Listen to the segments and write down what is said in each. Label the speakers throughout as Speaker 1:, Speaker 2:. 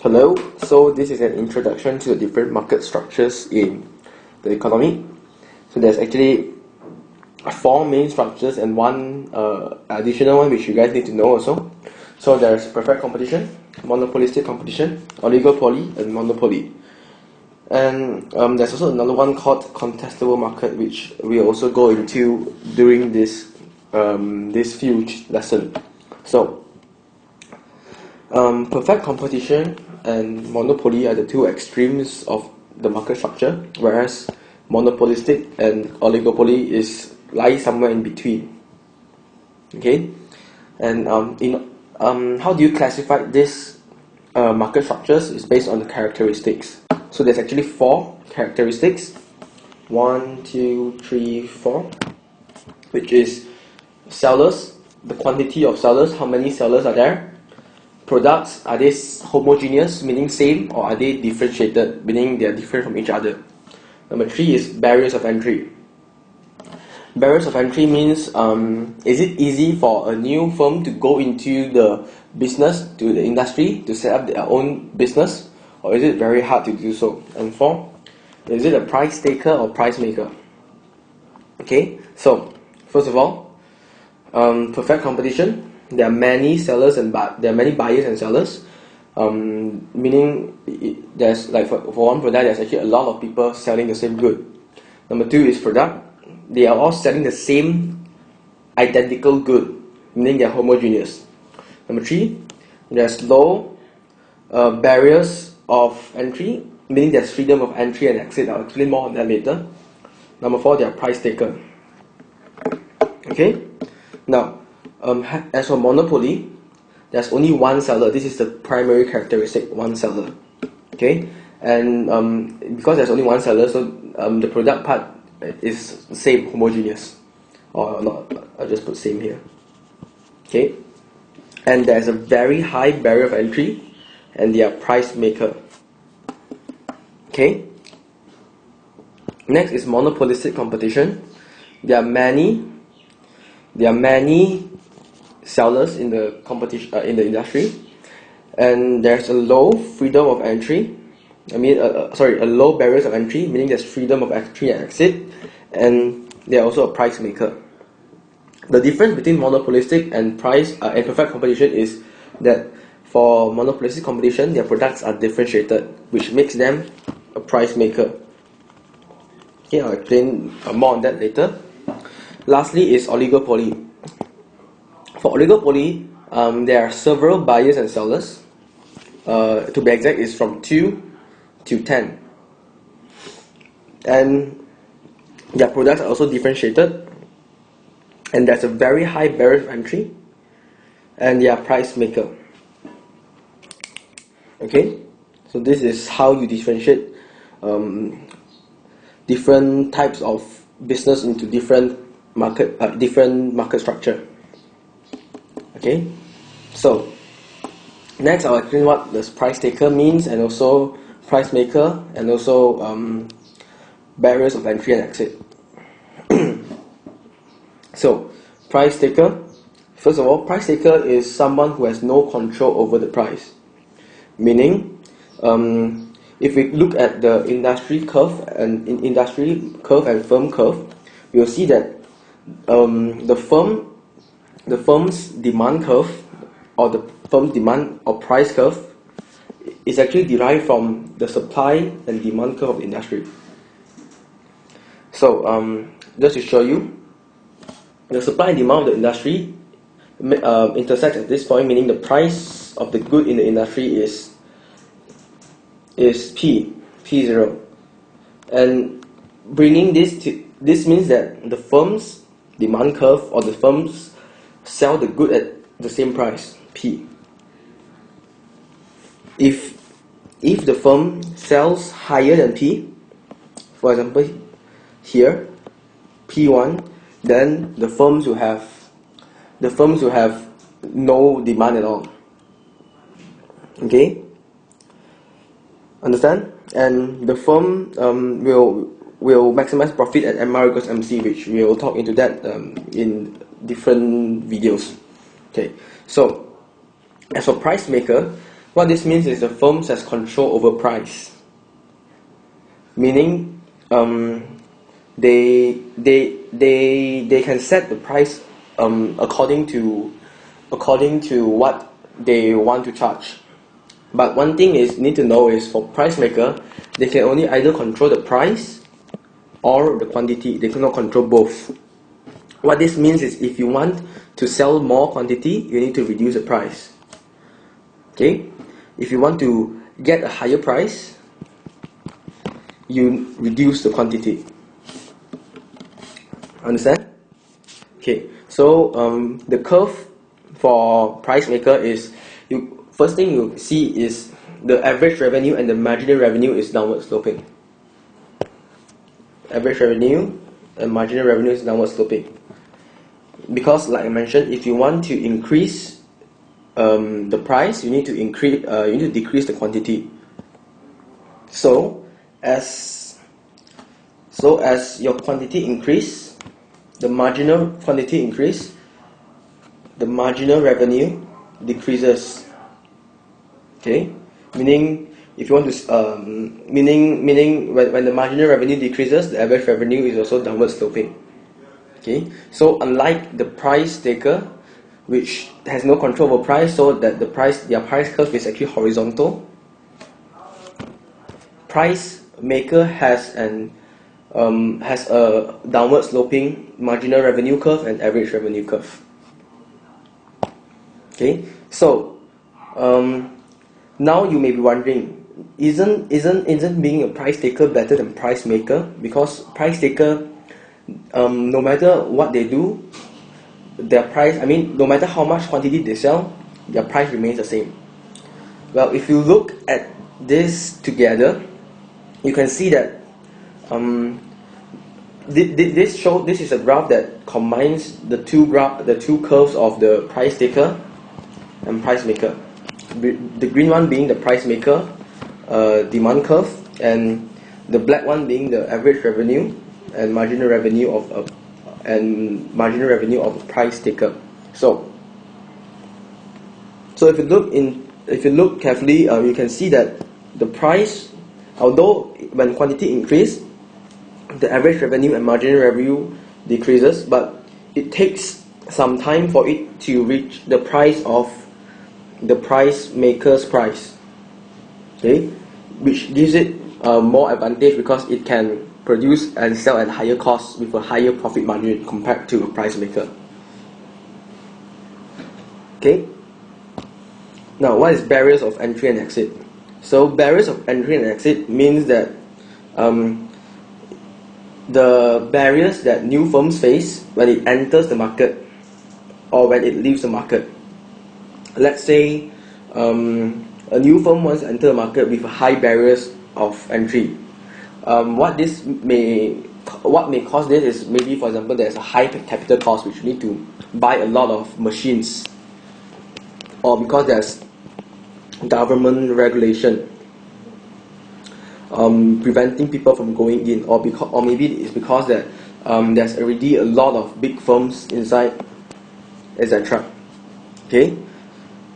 Speaker 1: Hello, so this is an introduction to the different market structures in the economy. So there's actually four main structures and one additional one which you guys need to know also. So there's perfect competition, monopolistic competition, oligopoly, and monopoly. And there's also another one called contestable market, which we also go into during this few lesson. So perfect competition and monopoly are the two extremes of the market structure, whereas monopolistic and oligopoly lies somewhere in between. Okay, and how do you classify this market structures? Is based on the characteristics. So there's actually four characteristics. 1, 2, 3, 4, which is sellers, the quantity of sellers, how many sellers are there. Products, are they homogeneous, meaning same, or are they differentiated, meaning they are different from each other. Number 3 is barriers of entry. Barriers of entry means is it easy for a new firm to go into the business, to the industry, to set up their own business, or is it very hard to do so? And 4, is it a price taker or price maker? Okay, so first of all, perfect competition. There are many sellers and there are many buyers and sellers, meaning there's like for one product there's actually a lot of people selling the same good. Number 2 is product. They are all selling the same identical good, meaning they're homogeneous. Number 3, there's low barriers of entry, meaning there's freedom of entry and exit. I'll explain more on that later. Number 4, they are price taker. Okay, now as for monopoly, there's only one seller. This is the primary characteristic, one seller. Okay, and because there's only one seller, so the product part is same, homogeneous, or not. I'll just put same here. Okay, and there's a very high barrier of entry, and they are price maker. Okay. Next is monopolistic competition. There are many sellers in the competition in the industry, and there's a low freedom of entry. A low barriers of entry, meaning there's freedom of entry and exit, and they're also a price maker. The difference between monopolistic and perfect competition is that for monopolistic competition, their products are differentiated, which makes them a price maker. Okay, I'll explain more on that later. Lastly is oligopoly. For oligopoly, there are several buyers and sellers. To be exact, it's from 2 to 10. And their products are also differentiated. And there's a very high barrier of entry. And they are price maker. Okay? So this is how you differentiate different types of business into different market structure. Okay, so next I'll explain what this price taker means, and also price maker, and also barriers of entry and exit. So price taker, first of all, price taker is someone who has no control over the price, meaning if we look at the industry curve and firm curve, you'll see that the firm's demand curve, or the firm's demand or price curve, is actually derived from the supply and demand curve of the industry. So just to show you, the supply and demand of the industry intersect at this point, meaning the price of the good in the industry is P0, and bringing this means that the firm's demand curve, or the firms sell the good at the same price, P. If the firm sells higher than P, for example here P1, then the firms will have no demand at all. Okay, understand? And the firm will maximize profit at MR equals MC, which we will talk into that in different videos. Okay, so as for price maker, What this means is the firms has control over price, meaning they can set the price according to what they want to charge. But one thing is need to know is for price maker, they can only either control the price or the quantity. They cannot control both. What this means is if you want to sell more quantity, you need to reduce the price. Okay? If you want to get a higher price, you reduce the quantity. Understand? Okay, so the curve for price maker is, first thing you see is the average revenue and the marginal revenue is downward sloping. Average revenue and marginal revenue is downward sloping. Because like I mentioned, if you want to increase the price, you need to decrease the quantity. So as your quantity increase, the marginal quantity increase, the marginal revenue decreases. Okay, meaning if you want to meaning when the marginal revenue decreases, the average revenue is also downward sloping. Okay, so unlike the price taker, which has no control over price, so that their price curve is actually horizontal, price maker has a downward sloping marginal revenue curve and average revenue curve. Okay, so now you may be wondering, isn't being a price taker better than price maker? Because price taker, no matter what they do, their price, no matter how much quantity they sell, their price remains the same. Well, if you look at this together, you can see that this is a graph that combines the two curves of the price taker and price maker. The green one being the price maker demand curve, and the black one being the average revenue and marginal revenue of a price taker. So if you look carefully, you can see that the price, although when quantity increase, the average revenue and marginal revenue decreases, but it takes some time for it to reach the price of the price maker's price. Okay, which gives it more advantage because it can produce and sell at higher cost with a higher profit margin compared to a price maker. Okay. Now, what is barriers of entry and exit? So barriers of entry and exit means that the barriers that new firms face when it enters the market or when it leaves the market. Let's say a new firm wants to enter the market with high barriers of entry. What may cause this is maybe, for example, there's a high capital cost which you need to buy a lot of machines, or because there's government regulation preventing people from going in, or maybe it's because that there's already a lot of big firms inside, etc. Okay,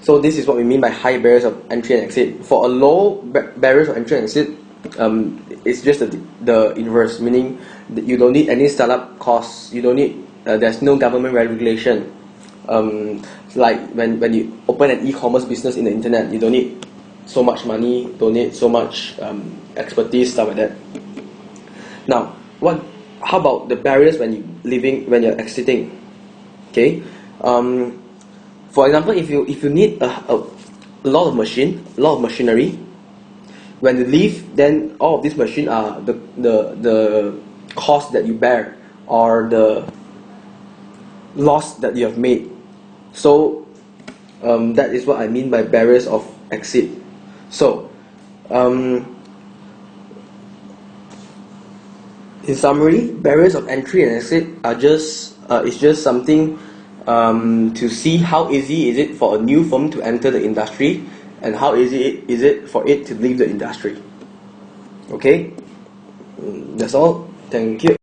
Speaker 1: so this is what we mean by high barriers of entry and exit. For a low barriers of entry and exit, it's just the inverse, meaning that you don't need any startup costs. You don't need there's no government regulation. Like when you open an e-commerce business in the internet, you don't need so much money, don't need so much expertise, stuff like that. Now, how about the barriers when you're exiting? Okay, for example, if you need a lot of machinery, when you leave, then all of these machines are the cost that you bear or the loss that you have made. So that is what I mean by barriers of exit. So in summary, barriers of entry and exit are just something to see how easy is it for a new firm to enter the industry and how easy is it for it to leave the industry. Okay, that's all. Thank you.